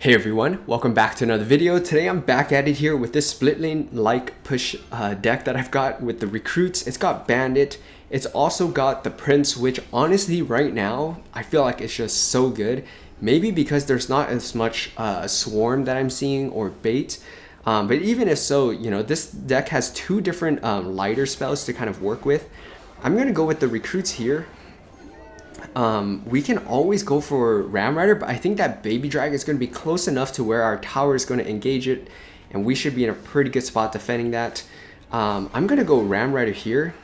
Hey everyone, welcome back to another video. Today I'm back at it here with this split lane like push deck that I've got with the recruits. It's got Bandit, it's also got the Prince, which honestly right now I feel like it's just so good. Maybe because there's not as much swarm that I'm seeing or bait. But even if so, you know, this deck has two different lighter spells to kind of work with. I'm gonna go with the recruits here. We can always go for Ram Rider, but I think that Baby Dragon is going to be close enough to where our tower is going to engage it, and we should be in a pretty good spot defending that. I'm going to go Ram Rider here,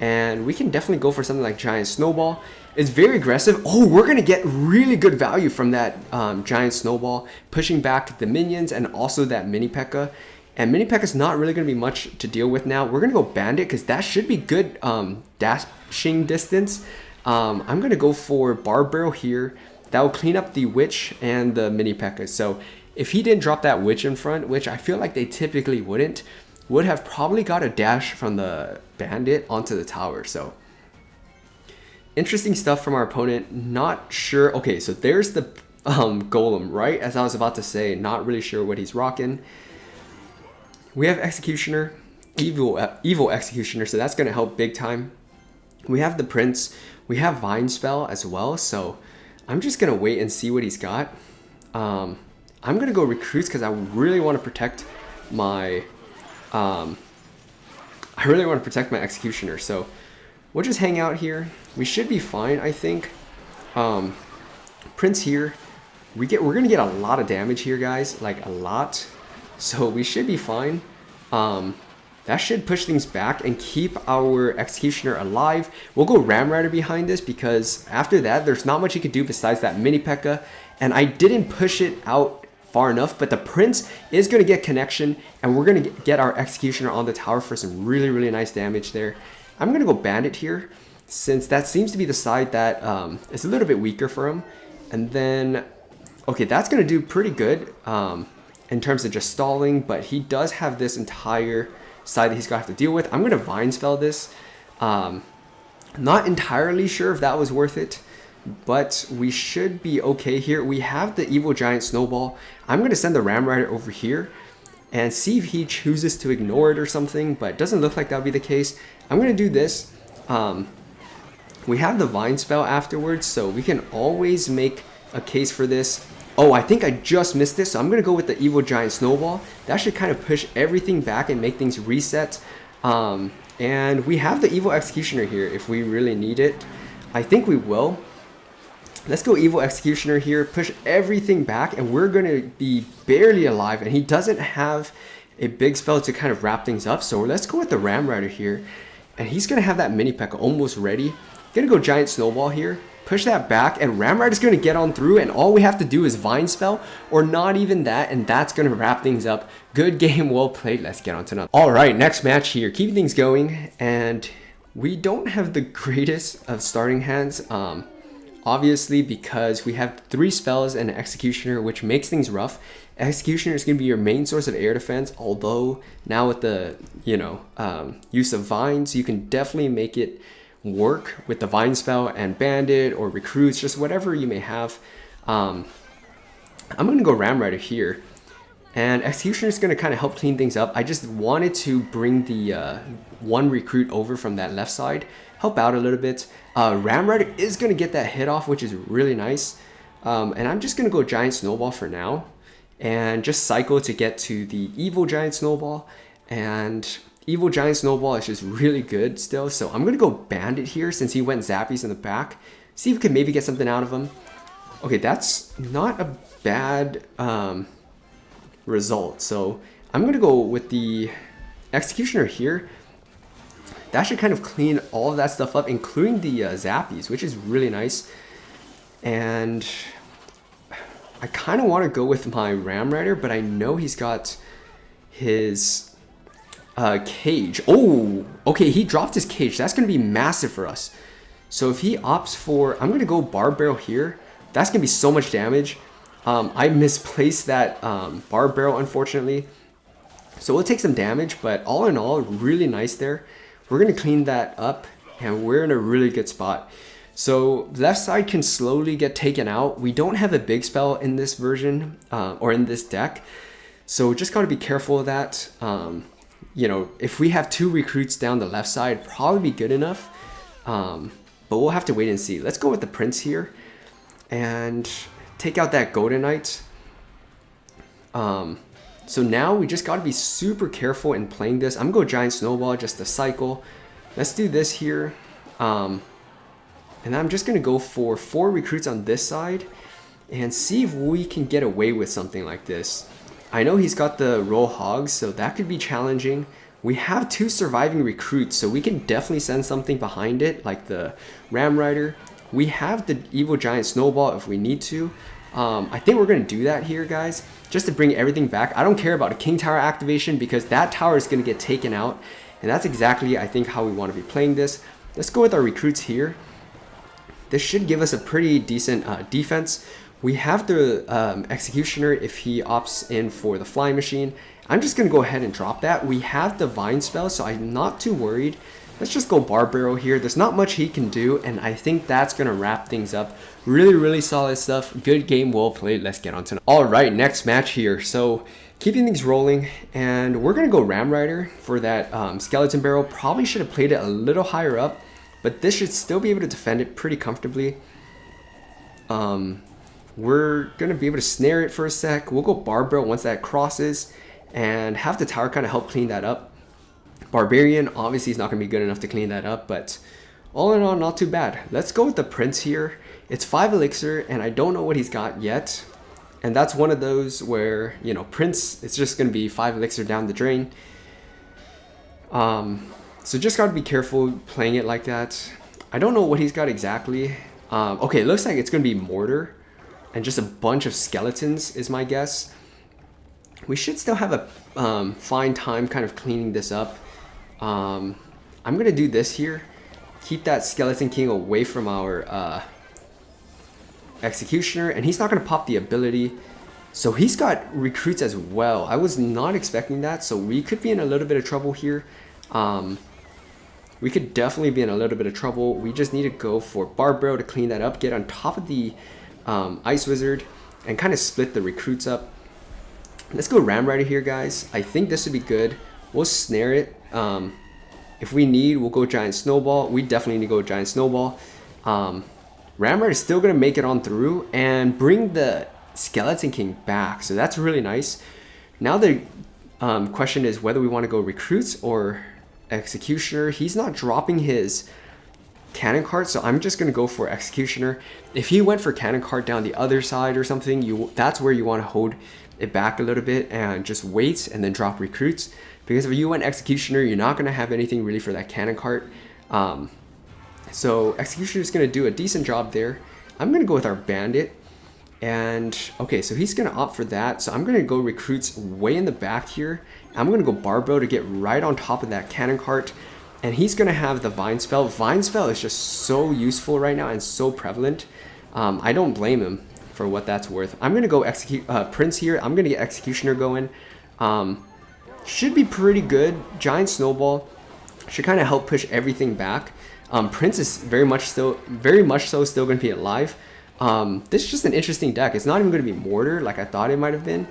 and we can definitely go for something like Giant Snowball. It's very aggressive. Oh, we're going to get really good value from that Giant Snowball, pushing back the minions and also that Mini P.E.K.K.A. And Mini P.E.K.K.A. is not really going to be much to deal with now. We're going to go Bandit because that should be good dashing distance. I'm going to go for Barb Barrel here. That will clean up the Witch and the Mini P.E.K.K.A. So if he didn't drop that Witch in front, which I feel like they typically would have probably got a dash from the Bandit onto the tower. So interesting stuff from our opponent. Not sure. Okay, so there's the Golem, right? As I was about to say, not really sure what he's rocking. We have Executioner, evil Executioner, so that's going to help big time. We have the Prince. We have Vine Spell as well, so I'm just going to wait and see what he's got. I'm going to go Recruits because I really want to protect my Executioner. So we'll just hang out here. We should be fine, I think. Prince here. We're going to get a lot of damage here, guys, like a lot. So we should be fine. That should push things back and keep our Executioner alive. We'll go Ram Rider behind this because after that, there's not much you could do besides that Mini P.E.K.K.A. And I didn't push it out far enough, but the Prince is going to get connection and we're going to get our Executioner on the tower for some really, really nice damage there. I'm going to go Bandit here since that seems to be the side that is a little bit weaker for him. And then, okay, that's going to do pretty good in terms of just stalling, but he does have this entire side that he's gonna have to deal with. I'm gonna Vine Spell this. Not entirely sure if that was worth it, but we should be okay here. We have the evil Giant Snowball. I'm gonna send the Ram Rider over here and see if he chooses to ignore it or something, but it doesn't look like that'll be the case. I'm gonna do this. We have the Vine Spell afterwards, so we can always make a case for this. Oh, I think I just missed this, so I'm going to go with the Evil Giant Snowball. That should kind of push everything back and make things reset. And we have the Evil Executioner here if we really need it. I think we will. Let's go Evil Executioner here, push everything back, and we're going to be barely alive. And he doesn't have a big spell to kind of wrap things up, so let's go with the Ram Rider here. And he's going to have that Mini P.E.K.K.A. almost ready. Going to go Giant Snowball here. Push that back, and Ram Rider's going to get on through, and all we have to do is Vine Spell, or not even that, and that's going to wrap things up. Good game, well played. Let's get on to another. All right, next match here. Keeping things going, and we don't have the greatest of starting hands, obviously, because we have 3 spells and an Executioner, which makes things rough. Executioner is going to be your main source of air defense, although now with the, use of Vines, you can definitely make it work with the Vine Spell and Bandit or Recruits, just whatever you may have. I'm going to go Ram Rider here, and Executioner is going to kind of help clean things up. I just wanted to bring the one recruit over from that left side, help out a little bit. Ram Rider is going to get that hit off, which is really nice. And I'm just going to go Giant Snowball for now and just cycle to get to the Evil Giant Snowball. And Evil Giant Snowball is just really good still, so I'm going to go Bandit here since he went Zappies in the back. See if we can maybe get something out of him. Okay, that's not a bad result, so I'm going to go with the Executioner here. That should kind of clean all of that stuff up, including the Zappies, which is really nice. And I kind of want to go with my Ram Rider, but I know he's got his cage. Oh, okay, he dropped his cage. That's going to be massive for us. So if he opts for, I'm going to go Barb Barrel here. That's going to be so much damage. I misplaced that Barb Barrel, unfortunately. So we'll take some damage, but all in all, really nice there. We're going to clean that up, and we're in a really good spot. So left side can slowly get taken out. We don't have a big spell in this version or in this deck. So just got to be careful of that. You know, if we have 2 recruits down the left side, probably be good enough. But we'll have to wait and see. Let's go with the Prince here and take out that Golden Knight. So now we just got to be super careful in playing this. I'm going to go Giant Snowball just to cycle. Let's do this here. And I'm just going to go for 4 recruits on this side and see if we can get away with something like this. I know he's got the Roll Hogs, so that could be challenging. We have 2 surviving recruits, so we can definitely send something behind it, like the Ram Rider. We have the Evil Giant Snowball if we need to. I think we're going to do that here, guys, just to bring everything back. I don't care about a King Tower activation because that tower is going to get taken out, and that's exactly, I think, how we want to be playing this. Let's go with our recruits here. This should give us a pretty decent defense. We have the Executioner if he opts in for the Flying Machine. I'm just going to go ahead and drop that. We have Divine Spell, so I'm not too worried. Let's just go Barbarrow here. There's not much he can do, and I think that's going to wrap things up. Really, really solid stuff. Good game, well played. Let's get on to it. All right, next match here. So keeping things rolling, and we're going to go Ram Rider for that Skeleton Barrel. Probably should have played it a little higher up, but this should still be able to defend it pretty comfortably. We're going to be able to snare it for a sec. We'll go Barbarrow once that crosses and have the tower kind of help clean that up. Barbarian, obviously, is not going to be good enough to clean that up, but all in all, not too bad. Let's go with the Prince here. It's 5 elixir, and I don't know what he's got yet. And that's one of those where, you know, Prince, it's just going to be 5 elixir down the drain. So just got to be careful playing it like that. I don't know what he's got exactly. Okay, it looks like it's going to be Mortar and just a bunch of skeletons is my guess. We should still have a fine time kind of cleaning this up. I'm going to do this here. Keep that Skeleton King away from our Executioner, and he's not going to pop the ability. So he's got recruits as well. I was not expecting that, so we could be in a little bit of trouble here. We could definitely be in a little bit of trouble. We just need to go for Barbarrow to clean that up, get on top of the Ice Wizard, and kind of split the recruits up. Let's go Ram Rider here, guys. I think this would be good. We'll snare it. If we need, we'll go Giant Snowball. We definitely need to go Giant Snowball. Ram Rider is still going to make it on through and bring the Skeleton King back. So that's really nice. Now the question is whether we want to go Recruits or Executioner. He's not dropping his Cannon Cart, so I'm just going to go for Executioner. If he went for Cannon Cart down the other side or something, that's where you want to hold it back a little bit and just wait and then drop Recruits. Because if you went Executioner, you're not going to have anything really for that Cannon Cart. So Executioner is going to do a decent job there. I'm going to go with our Bandit. And okay, so he's going to opt for that. So I'm going to go Recruits way in the back here. I'm going to go Barbarrow to get right on top of that Cannon Cart. And he's going to have the Vine Spell. Vine Spell is just so useful right now and so prevalent. I don't blame him for what that's worth. I'm going to go Prince here. I'm going to get Executioner going. Should be pretty good. Giant Snowball should kind of help push everything back. Prince is very much so still going to be alive. This is just an interesting deck. It's not even going to be Mortar like I thought it might have been.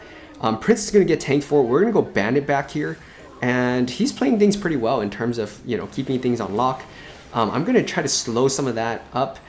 Prince is going to get tanked for. We're going to go Bandit back here. And he's playing things pretty well in terms of, you know, keeping things on lock. I'm going to try to slow some of that up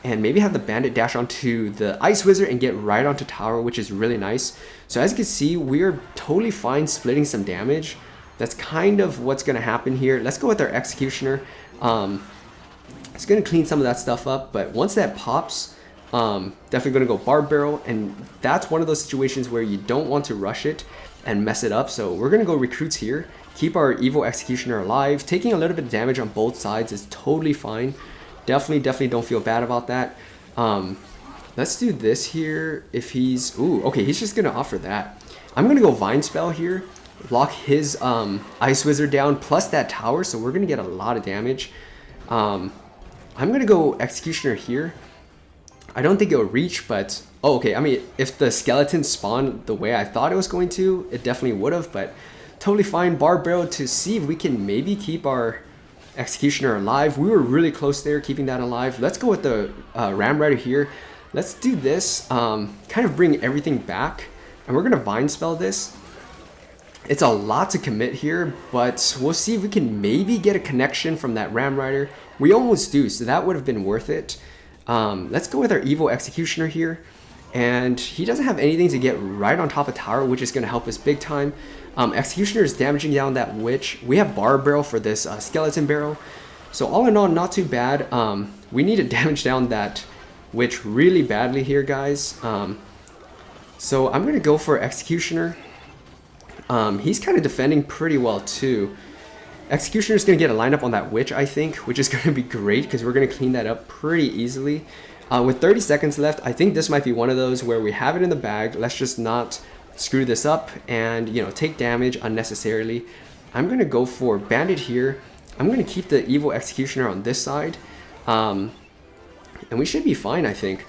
and maybe have the Bandit dash onto the Ice Wizard and get right onto tower, which is really nice. So as you can see, we're totally fine splitting some damage. That's kind of what's going to happen here. Let's go with our Executioner. It's going to clean some of that stuff up, but once that pops, definitely going to go Barbarrow, and that's one of those situations where you don't want to rush it and mess it up. So we're going to go Recruits here, keep our Evil Executioner alive. Taking a little bit of damage on both sides is totally fine. Definitely don't feel bad about that. Let's do this here. If he's, ooh, okay, he's just going to offer that. I'm going to go Vine Spell here, lock his Ice Wizard down plus that tower, so we're going to get a lot of damage. I'm going to go Executioner here. I don't think it'll reach, but oh, okay. I mean, if the skeleton spawned the way I thought it was going to, it definitely would have, but totally fine. Barbarrow to see if we can maybe keep our Executioner alive. We were really close there, keeping that alive. Let's go with the Ram Rider here. Let's do this, kind of bring everything back. And we're gonna Vine Spell this. It's a lot to commit here, but we'll see if we can maybe get a connection from that Ram Rider. We almost do, so that would have been worth it. Let's go with our Evil Executioner here. And he doesn't have anything to get right on top of tower, which is going to help us big time. Executioner is damaging down that Witch. We have Bar Barrel for this Skeleton Barrel. So all in all, not too bad. We need to damage down that Witch really badly here, guys. So I'm going to go for Executioner. He's kind of defending pretty well too. Executioner is going to get a lineup on that Witch, I think, which is going to be great because we're going to clean that up pretty easily. With 30 seconds left, I think this might be one of those where we have it in the bag. Let's just not screw this up and, you know, take damage unnecessarily. I'm going to go for Bandit here. I'm going to keep the Evil Executioner on this side. And we should be fine, I think.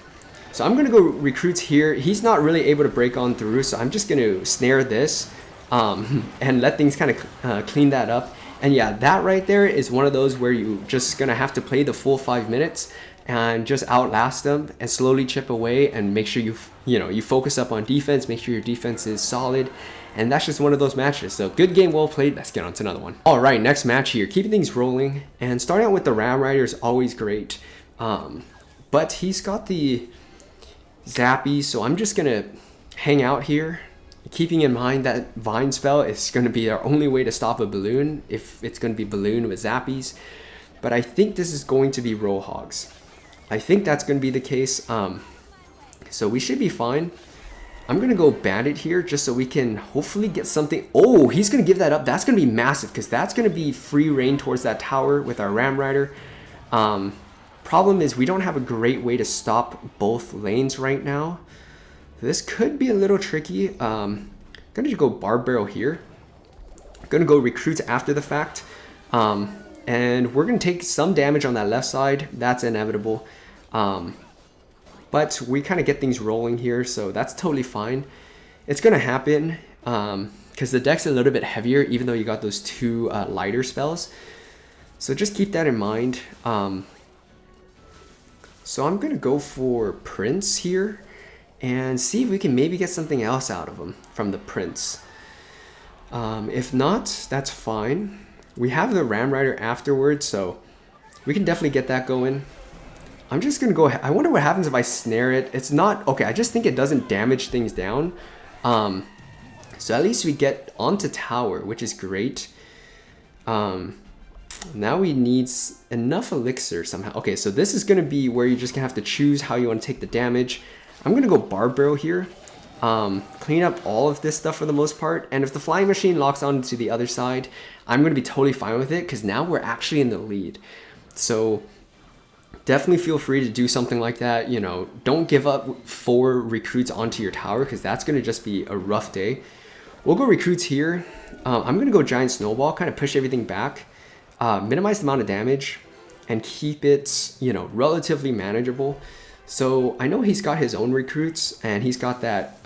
So I'm going to go Recruits here. He's not really able to break on through, so I'm just going to snare this and let things kind of clean that up. And yeah, that right there is one of those where you just going to have to play the full 5 minutes and just outlast them and slowly chip away and make sure you focus up on defense, make sure your defense is solid. And that's just one of those matches. So good game, well played. Let's get on to another one. All right, next match here, keeping things rolling. And starting out with the Ram Rider is always great. But he's got the Zappy, so I'm just gonna hang out here, keeping in mind that Vine Spell is gonna be our only way to stop a balloon if it's gonna be balloon with Zappies. But I think this is going to be Roadhogs. I think that's gonna be the case. So we should be fine. I'm gonna go Bandit here just so we can hopefully get something. Oh, he's gonna give that up. That's gonna be massive because that's gonna be free reign towards that tower with our Ram Rider. Problem is we don't have a great way to stop both lanes right now. This could be a little tricky. Gonna go Bar Barrel here. Gonna go Recruits after the fact. And we're gonna take some damage on that left side. That's inevitable. But we kind of get things rolling here, so that's totally fine. It's gonna happen because the deck's a little bit heavier, even though you got those two lighter spells. So just keep that in mind. So I'm gonna go for Prince here and see if we can maybe get something else out of him from the Prince. If not, that's fine. We have the Ram Rider afterwards, so we can definitely get that going. I'm just gonna go ahead. I wonder what happens if I snare it. It's not, okay, I just think it doesn't damage things down. So at least we get onto tower, which is great. Now we need enough elixir somehow. Okay, so this is gonna be where you're just gonna have to choose how you wanna take the damage. I'm gonna go Bar Barrel here. Clean up all of this stuff for the most part. And if the Flying Machine locks on to the other side, I'm gonna be totally fine with it because now we're actually in the lead. So definitely feel free to do something like that. You know, don't give up 4 recruits onto your tower because that's gonna just be a rough day. We'll go Recruits here. I'm gonna go Giant Snowball, kind of push everything back. Minimize the amount of damage and keep it, you know, relatively manageable. So I know he's got his own recruits and he's got that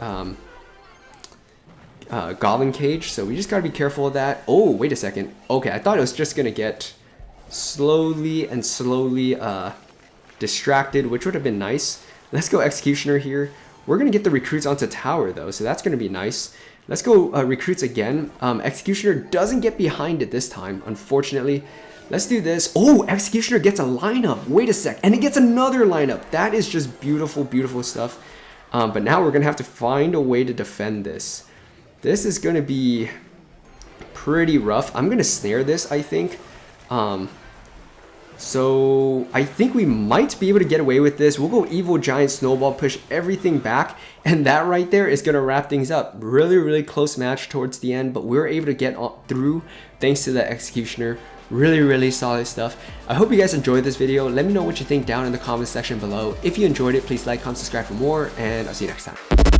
Goblin Cage, so we just gotta be careful of that. Oh, wait a second. Okay, I thought it was just gonna get slowly distracted, which would have been nice. Let's go Executioner here. We're gonna get the recruits onto tower though, so that's gonna be nice. Let's go Recruits again. Executioner doesn't get behind it this time, unfortunately. Let's do this. Oh, Executioner gets a lineup. Wait a sec. And it gets another lineup. That is just beautiful, beautiful stuff. But now we're going to have to find a way to defend this. This is going to be pretty rough. I'm going to snare this, I think. So I think we might be able to get away with this. We'll go Evil Giant Snowball, push everything back. And that right there is going to wrap things up. Really, really close match towards the end. But we're able to get through thanks to the Executioner. Really, really solid stuff. I hope you guys enjoyed this video. Let me know what you think down in the comments section below. If you enjoyed it, please like, comment, subscribe for more, and I'll see you next time.